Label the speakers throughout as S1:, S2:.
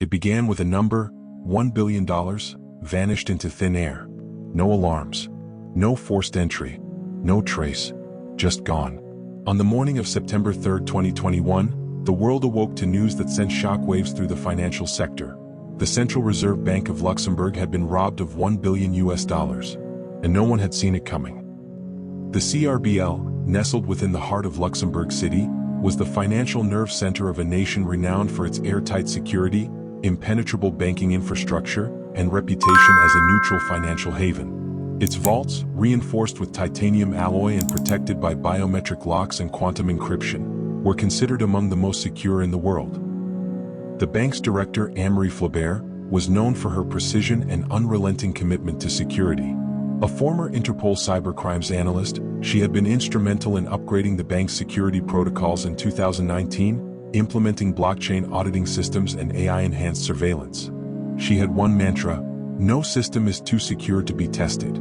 S1: It began with a number, $1 billion, vanished into thin air. No alarms. No forced entry. No trace. Just gone. On the morning of September 3, 2021, the world awoke to news that sent shockwaves through the financial sector. The Central Reserve Bank of Luxembourg had been robbed of $1 billion, and no one had seen it coming. The CRBL, nestled within the heart of Luxembourg City, was the financial nerve center of a nation renowned for its airtight security, impenetrable banking infrastructure, and reputation as a neutral financial haven. Its vaults, reinforced with titanium alloy and protected by biometric locks and quantum encryption, were considered among the most secure in the world. The bank's director, Anne-Marie Flaubert, was known for her precision and unrelenting commitment to security. A former Interpol cybercrimes analyst, she had been instrumental in upgrading the bank's security protocols in 2019, implementing blockchain auditing systems and AI-enhanced surveillance. She had one mantra: no system is too secure to be tested.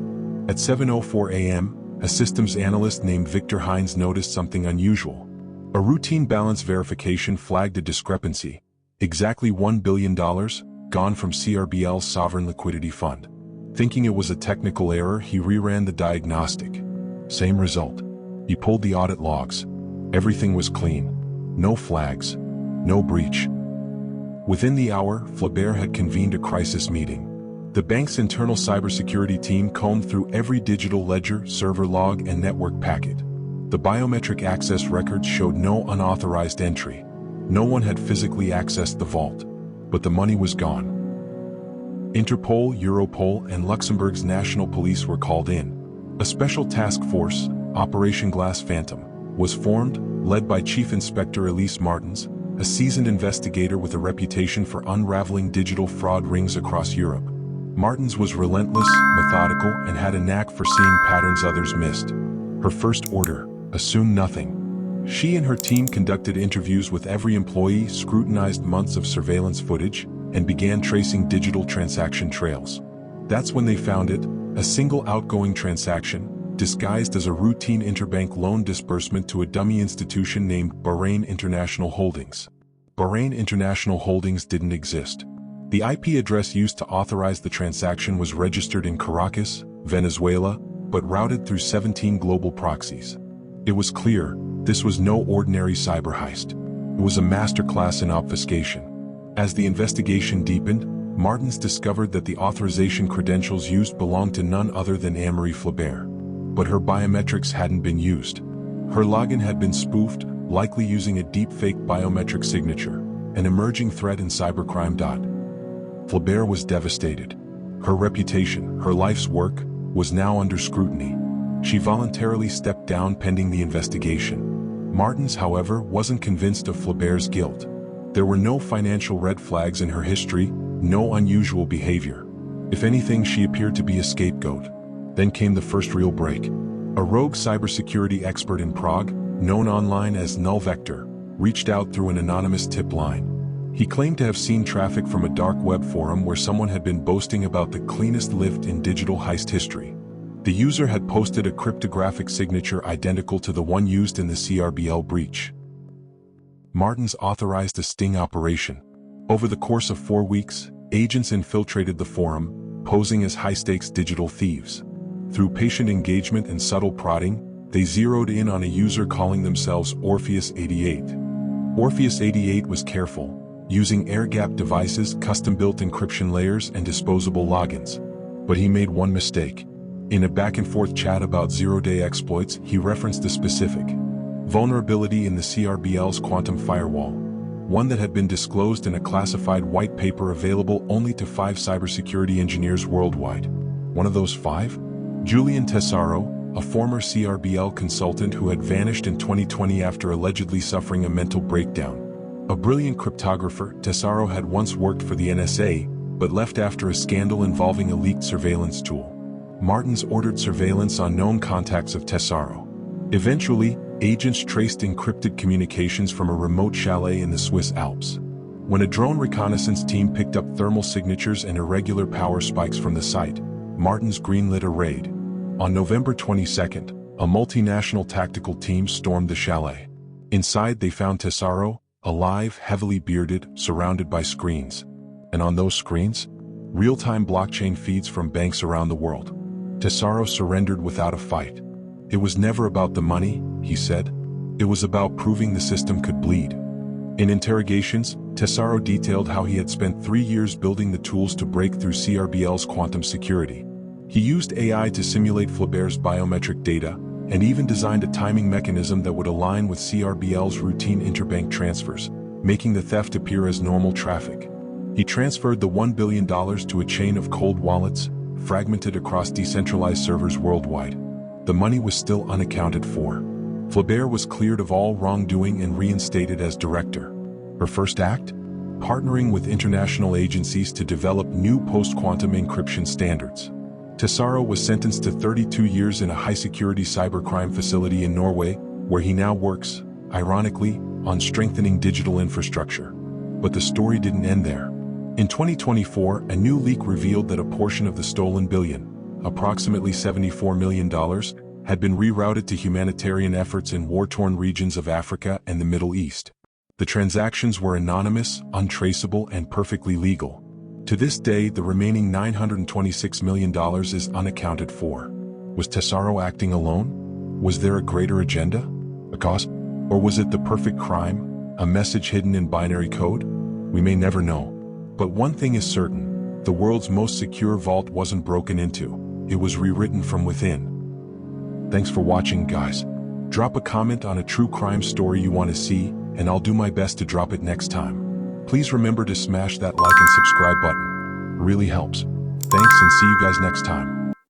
S1: At 7:04 a.m., a systems analyst named Victor Hines noticed something unusual. A routine balance verification flagged a discrepancy. Exactly $1 billion, gone from CRBL's sovereign liquidity fund. Thinking it was a technical error, he reran the diagnostic. Same result. He pulled the audit logs. Everything was clean. No flags. No breach. Within the hour, Flaubert had convened a crisis meeting. The bank's internal cybersecurity team combed through every digital ledger, server log, and network packet. The biometric access records showed no unauthorized entry. No one had physically accessed the vault. But the money was gone. Interpol, Europol, and Luxembourg's national police were called in. A special task force, Operation Glass Phantom, was formed, led by Chief Inspector Elise Martens, a seasoned investigator with a reputation for unraveling digital fraud rings across Europe. Martens was relentless, methodical, and had a knack for seeing patterns others missed. Her first order: assume nothing. She and her team conducted interviews with every employee, scrutinized months of surveillance footage, and began tracing digital transaction trails. That's when they found it: a single outgoing transaction, disguised as a routine interbank loan disbursement to a dummy institution named Bahrain International Holdings. Bahrain International Holdings didn't exist. The IP address used to authorize the transaction was registered in Caracas, Venezuela, but routed through 17 global proxies. It was clear, this was no ordinary cyber heist. It was a masterclass in obfuscation. As the investigation deepened, Martens discovered that the authorization credentials used belonged to none other than Anne-Marie Flaubert. But her biometrics hadn't been used. Her login had been spoofed, likely using a deepfake biometric signature, an emerging threat in cybercrime. Flaubert was devastated. Her reputation, her life's work, was now under scrutiny. She voluntarily stepped down pending the investigation. Martens, however, wasn't convinced of Flaubert's guilt. There were no financial red flags in her history, no unusual behavior. If anything, she appeared to be a scapegoat. Then came the first real break. A rogue cybersecurity expert in Prague, known online as Null Vector, reached out through an anonymous tip line. He claimed to have seen traffic from a dark web forum where someone had been boasting about the cleanest lift in digital heist history. The user had posted a cryptographic signature identical to the one used in the CRBL breach. Martens authorized a sting operation. Over the course of 4 weeks, agents infiltrated the forum, posing as high-stakes digital thieves. Through patient engagement and subtle prodding, they zeroed in on a user calling themselves Orpheus88. Orpheus88 was careful, using air-gapped devices, custom-built encryption layers, and disposable logins. But he made one mistake. In a back-and-forth chat about zero-day exploits, he referenced a specific vulnerability in the CRBL's quantum firewall, one that had been disclosed in a classified white paper available only to 5 cybersecurity engineers worldwide. One of those 5? Julian Tessaro, a former CRBL consultant who had vanished in 2020 after allegedly suffering a mental breakdown. A brilliant cryptographer, Tessaro had once worked for the NSA, but left after a scandal involving a leaked surveillance tool. Martens ordered surveillance on known contacts of Tessaro. Eventually, agents traced encrypted communications from a remote chalet in the Swiss Alps. When a drone reconnaissance team picked up thermal signatures and irregular power spikes from the site, Martens greenlit a raid. On November 22nd, a multinational tactical team stormed the chalet. Inside they found Tessaro, alive, heavily bearded, surrounded by screens. And on those screens, real-time blockchain feeds from banks around the world. Tessaro surrendered without a fight. It was never about the money, he said. It was about proving the system could bleed. In interrogations, Tessaro detailed how he had spent 3 years building the tools to break through CRBL's quantum security. He used AI to simulate Flaubert's biometric data, and even designed a timing mechanism that would align with CRBL's routine interbank transfers, making the theft appear as normal traffic. He transferred the $1 billion to a chain of cold wallets, fragmented across decentralized servers worldwide. The money was still unaccounted for. Flaubert was cleared of all wrongdoing and reinstated as director. Her first act? Partnering with international agencies to develop new post-quantum encryption standards. Tessaro was sentenced to 32 years in a high-security cybercrime facility in Norway, where he now works, ironically, on strengthening digital infrastructure. But the story didn't end there. In 2024, a new leak revealed that a portion of the stolen billion, approximately $74 million, had been rerouted to humanitarian efforts in war-torn regions of Africa and the Middle East. The transactions were anonymous, untraceable, and perfectly legal. To this day, the remaining $926 million is unaccounted for. Was Tessaro acting alone? Was there a greater agenda? A cause? Or was it the perfect crime? A message hidden in binary code? We may never know. But one thing is certain, the world's most secure vault wasn't broken into, it was rewritten from within. Thanks for watching, guys. Drop a comment on a true crime story you want to see, and I'll do my best to drop it next time. Please remember to smash that like and subscribe button. It really helps. Thanks and see you guys next time.